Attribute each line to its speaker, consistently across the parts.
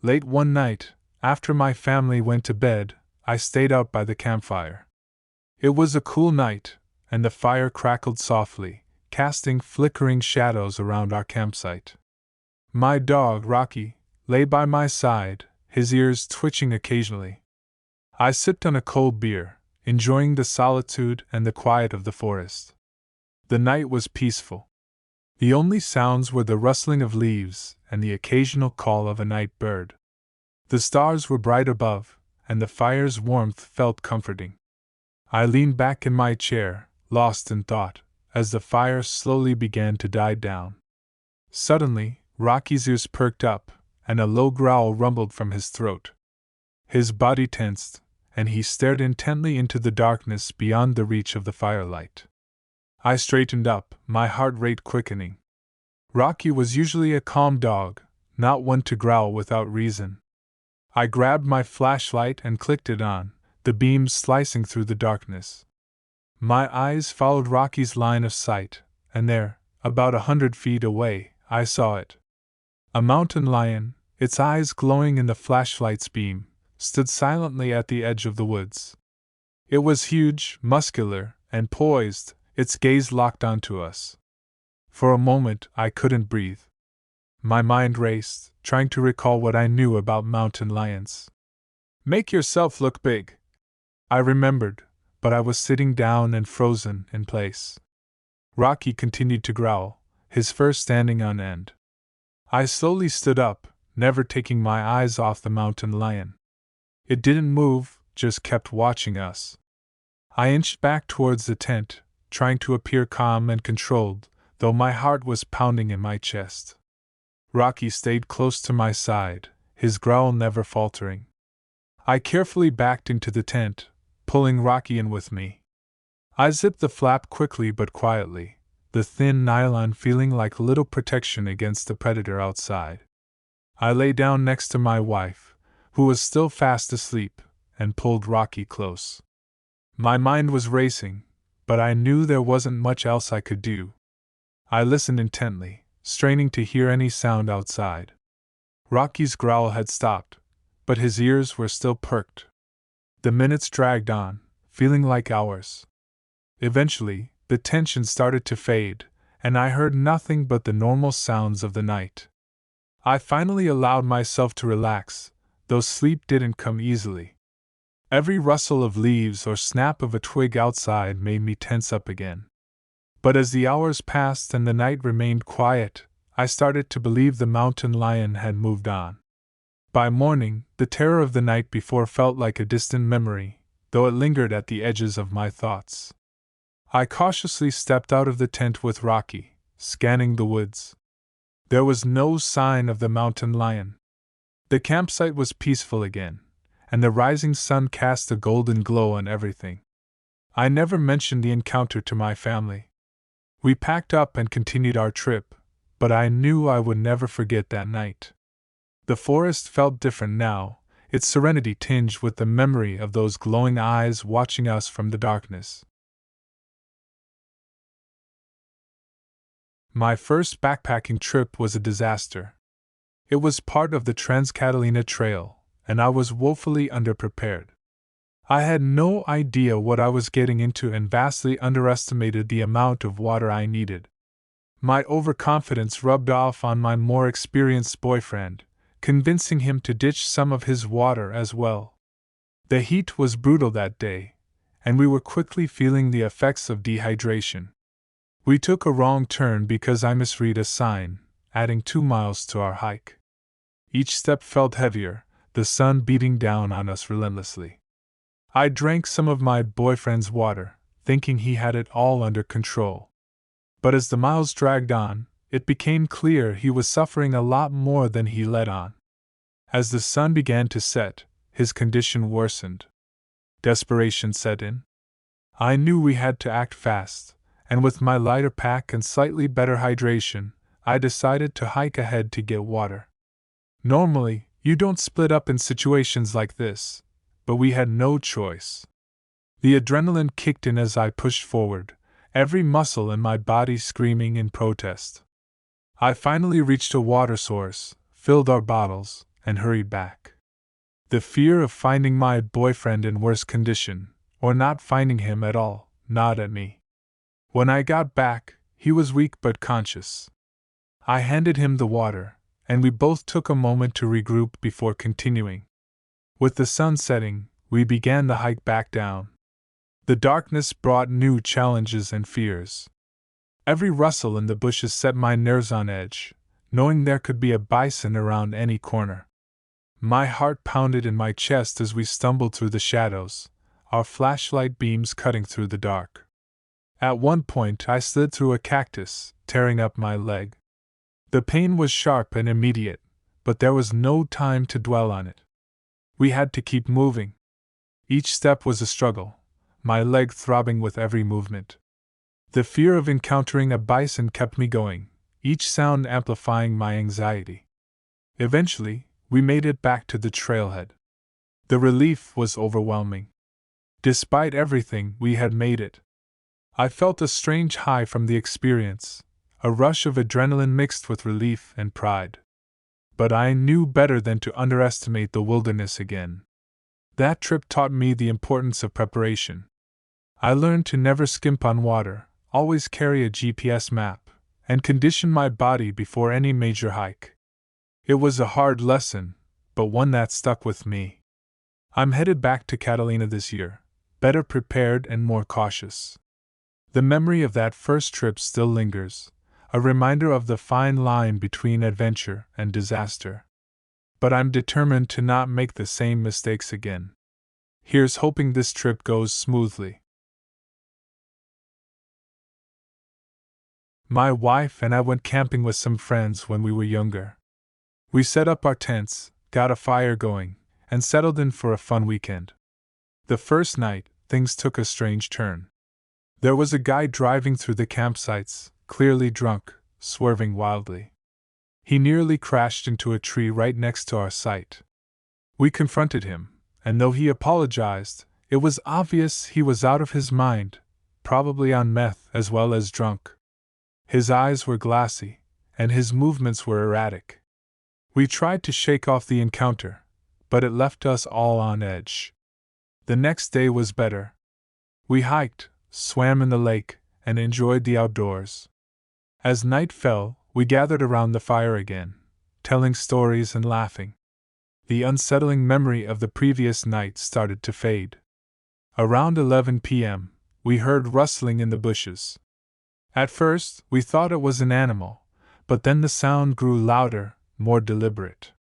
Speaker 1: Late one night, after my family went to bed, I stayed out by the campfire. It was a cool night, and the fire crackled softly, casting flickering shadows around our campsite. My dog, Rocky, lay by my side, his ears twitching occasionally. I sipped on a cold beer, enjoying the solitude and the quiet of the forest. The night was peaceful. The only sounds were the rustling of leaves and the occasional call of a night bird. The stars were bright above, and the fire's warmth felt comforting. I leaned back in my chair, lost in thought, as the fire slowly began to die down. Suddenly, Rocky's ears perked up, and a low growl rumbled from his throat. His body tensed, and he stared intently into the darkness beyond the reach of the firelight. I straightened up, my heart rate quickening. Rocky was usually a calm dog, not one to growl without reason. I grabbed my flashlight and clicked it on, the beams slicing through the darkness. My eyes followed Rocky's line of sight, and there, about 100 feet away, I saw it. A mountain lion, its eyes glowing in the flashlight's beam, stood silently at the edge of the woods. It was huge, muscular, and poised, its gaze locked onto us. For a moment, I couldn't breathe. My mind raced, trying to recall what I knew about mountain lions. "Make yourself look big," I remembered, but I was sitting down and frozen in place. Rocky continued to growl, his fur standing on end. I slowly stood up, never taking my eyes off the mountain lion. It didn't move, just kept watching us. I inched back towards the tent, trying to appear calm and controlled, though my heart was pounding in my chest. Rocky stayed close to my side, his growl never faltering. I carefully backed into the tent, pulling Rocky in with me. I zipped the flap quickly but quietly, the thin nylon feeling like little protection against the predator outside. I lay down next to my wife, who was still fast asleep, and pulled Rocky close. My mind was racing, but I knew there wasn't much else I could do. I listened intently, straining to hear any sound outside. Rocky's growl had stopped, but his ears were still perked. The minutes dragged on, feeling like hours. Eventually, the tension started to fade, and I heard nothing but the normal sounds of the night. I finally allowed myself to relax, though sleep didn't come easily. Every rustle of leaves or snap of a twig outside made me tense up again. But as the hours passed and the night remained quiet, I started to believe the mountain lion had moved on. By morning, the terror of the night before felt like a distant memory, though it lingered at the edges of my thoughts. I cautiously stepped out of the tent with Rocky, scanning the woods. There was no sign of the mountain lion. The campsite was peaceful again, and the rising sun cast a golden glow on everything. I never mentioned the encounter to my family. We packed up and continued our trip, but I knew I would never forget that night. The forest felt different now, its serenity tinged with the memory of those glowing eyes watching us from the darkness. My first backpacking trip was a disaster. It was part of the Trans-Catalina Trail, and I was woefully underprepared. I had no idea what I was getting into and vastly underestimated the amount of water I needed. My overconfidence rubbed off on my more experienced boyfriend, convincing him to ditch some of his water as well. The heat was brutal that day, and we were quickly feeling the effects of dehydration. We took a wrong turn because I misread a sign, adding 2 miles to our hike. Each step felt heavier, the sun beating down on us relentlessly. I drank some of my boyfriend's water, thinking he had it all under control. But as the miles dragged on, it became clear he was suffering a lot more than he let on. As the sun began to set, his condition worsened. Desperation set in. I knew we had to act fast, and with my lighter pack and slightly better hydration, I decided to hike ahead to get water. Normally, you don't split up in situations like this, but we had no choice. The adrenaline kicked in as I pushed forward, every muscle in my body screaming in protest. I finally reached a water source, filled our bottles, and hurried back. The fear of finding my boyfriend in worse condition, or not finding him at all, gnawed at me. When I got back, he was weak but conscious. I handed him the water, and we both took a moment to regroup before continuing. With the sun setting, we began the hike back down. The darkness brought new challenges and fears. Every rustle in the bushes set my nerves on edge, knowing there could be a bison around any corner. My heart pounded in my chest as we stumbled through the shadows, our flashlight beams cutting through the dark. At one point I slid through a cactus, tearing up my leg. The pain was sharp and immediate, but there was no time to dwell on it. We had to keep moving. Each step was a struggle, my leg throbbing with every movement. The fear of encountering a bison kept me going, each sound amplifying my anxiety. Eventually, we made it back to the trailhead. The relief was overwhelming. Despite everything, we had made it. I felt a strange high from the experience, a rush of adrenaline mixed with relief and pride. But I knew better than to underestimate the wilderness again. That trip taught me the importance of preparation. I learned to never skimp on water, always carry a GPS map, and condition my body before any major hike. It was a hard lesson, but one that stuck with me. I'm headed back to Catalina this year, better prepared and more cautious. The memory of that first trip still lingers, a reminder of the fine line between adventure and disaster. But I'm determined to not make the same mistakes again. Here's hoping this trip goes smoothly. My wife and I went camping with some friends when we were younger. We set up our tents, got a fire going, and settled in for a fun weekend. The first night, things took a strange turn. There was a guy driving through the campsites, clearly drunk, swerving wildly. He nearly crashed into a tree right next to our site. We confronted him, and though he apologized, it was obvious he was out of his mind, probably on meth as well as drunk. His eyes were glassy, and his movements were erratic. We tried to shake off the encounter, but it left us all on edge. The next day was better. We hiked, swam in the lake, and enjoyed the outdoors. As night fell, we gathered around the fire again, telling stories and laughing. The unsettling memory of the previous night started to fade. Around 11 p.m., we heard rustling in the bushes. At first, we thought it was an animal, but then the sound grew louder, more deliberate.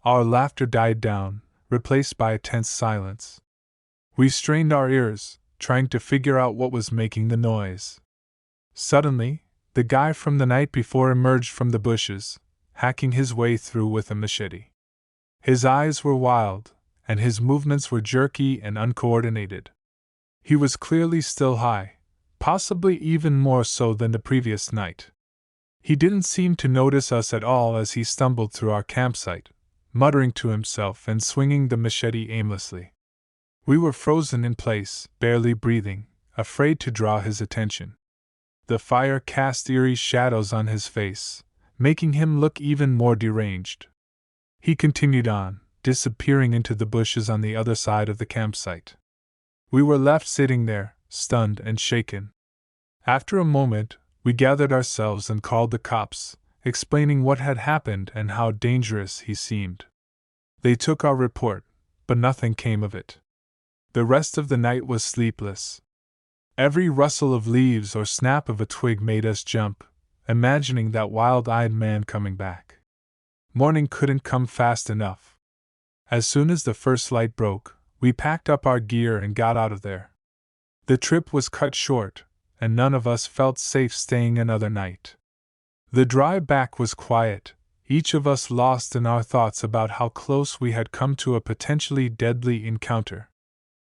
Speaker 1: Our laughter died down, replaced by a tense silence. We strained our ears, trying to figure out what was making the noise. Suddenly, the guy from the night before emerged from the bushes, hacking his way through with a machete. His eyes were wild, and his movements were jerky and uncoordinated. He was clearly still high, possibly even more so than the previous night. He didn't seem to notice us at all as he stumbled through our campsite, muttering to himself and swinging the machete aimlessly. We were frozen in place, barely breathing, afraid to draw his attention. The fire cast eerie shadows on his face, making him look even more deranged. He continued on, disappearing into the bushes on the other side of the campsite. We were left sitting there, stunned and shaken. After a moment, we gathered ourselves and called the cops, explaining what had happened and how dangerous he seemed. They took our report, but nothing came of it. The rest of the night was sleepless. Every rustle of leaves or snap of a twig made us jump, imagining that wild-eyed man coming back. Morning couldn't come fast enough. As soon as the first light broke, we packed up our gear and got out of there. The trip was cut short, and none of us felt safe staying another night. The drive back was quiet, each of us lost in our thoughts about how close we had come to a potentially deadly encounter.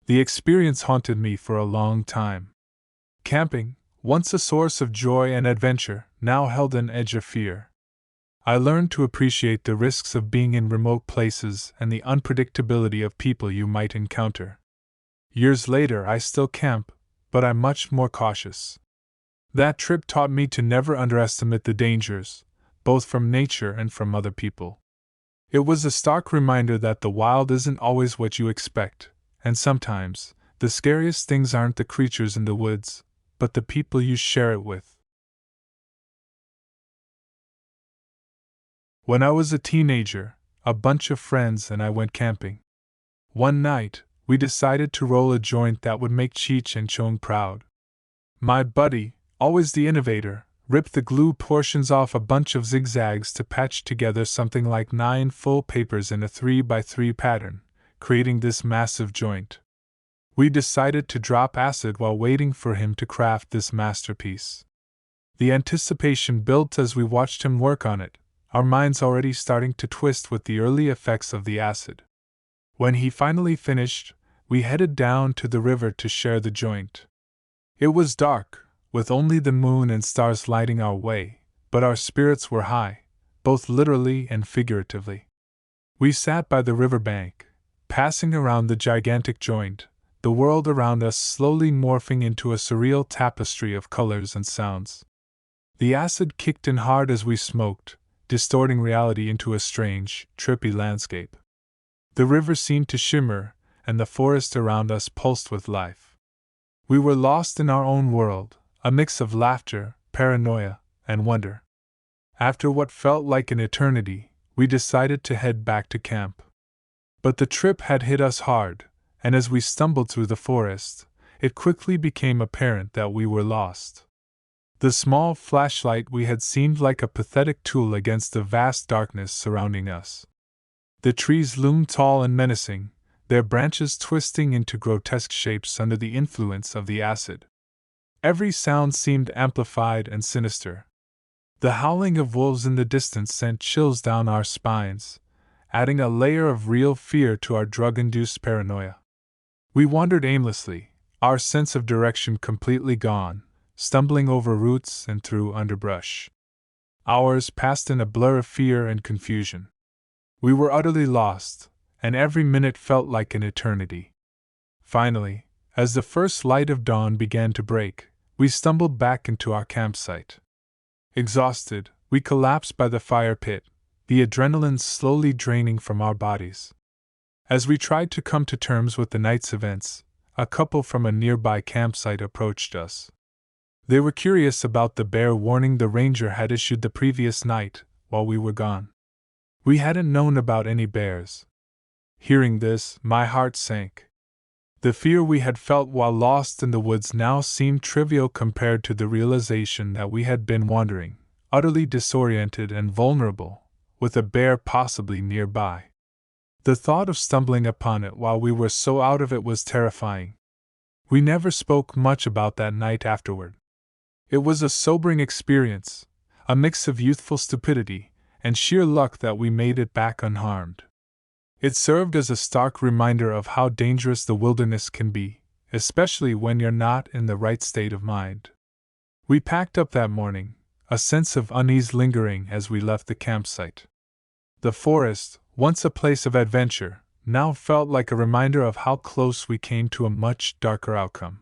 Speaker 1: The experience haunted me for a long time. Camping, once a source of joy and adventure, now held an edge of fear. I learned to appreciate the risks of being in remote places and the unpredictability of people you might encounter. Years later, I still camp, but I'm much more cautious. That trip taught me to never underestimate the dangers, both from nature and from other people. It was a stark reminder that the wild isn't always what you expect, and sometimes, the scariest things aren't the creatures in the woods, but the people you share it with. When I was a teenager, a bunch of friends and I went camping. One night, we decided to roll a joint that would make Cheech and Chong proud. My buddy, always the innovator, ripped the glue portions off a bunch of zigzags to patch together something like 9 full papers in a 3x3 pattern, creating this massive joint. We decided to drop acid while waiting for him to craft this masterpiece. The anticipation built as we watched him work on it, our minds already starting to twist with the early effects of the acid. When he finally finished, we headed down to the river to share the joint. It was dark, with only the moon and stars lighting our way, but our spirits were high, both literally and figuratively. We sat by the riverbank, passing around the gigantic joint, the world around us slowly morphing into a surreal tapestry of colors and sounds. The acid kicked in hard as we smoked, distorting reality into a strange, trippy landscape. The river seemed to shimmer, and the forest around us pulsed with life. We were lost in our own world, a mix of laughter, paranoia, and wonder. After what felt like an eternity, we decided to head back to camp. But the trip had hit us hard, and as we stumbled through the forest, it quickly became apparent that we were lost. The small flashlight we had seemed like a pathetic tool against the vast darkness surrounding us. The trees loomed tall and menacing, their branches twisting into grotesque shapes under the influence of the acid. Every sound seemed amplified and sinister. The howling of wolves in the distance sent chills down our spines, adding a layer of real fear to our drug-induced paranoia. We wandered aimlessly, our sense of direction completely gone, stumbling over roots and through underbrush. Hours passed in a blur of fear and confusion. We were utterly lost, and every minute felt like an eternity. Finally, as the first light of dawn began to break, we stumbled back into our campsite. Exhausted, we collapsed by the fire pit, the adrenaline slowly draining from our bodies. As we tried to come to terms with the night's events, a couple from a nearby campsite approached us. They were curious about the bear warning the ranger had issued the previous night, while we were gone. We hadn't known about any bears. Hearing this, my heart sank. The fear we had felt while lost in the woods now seemed trivial compared to the realization that we had been wandering, utterly disoriented and vulnerable, with a bear possibly nearby. The thought of stumbling upon it while we were so out of it was terrifying. We never spoke much about that night afterward. It was a sobering experience, a mix of youthful stupidity and sheer luck that we made it back unharmed. It served as a stark reminder of how dangerous the wilderness can be, especially when you're not in the right state of mind. We packed up that morning, a sense of unease lingering as we left the campsite. The forest, once a place of adventure, now felt like a reminder of how close we came to a much darker outcome.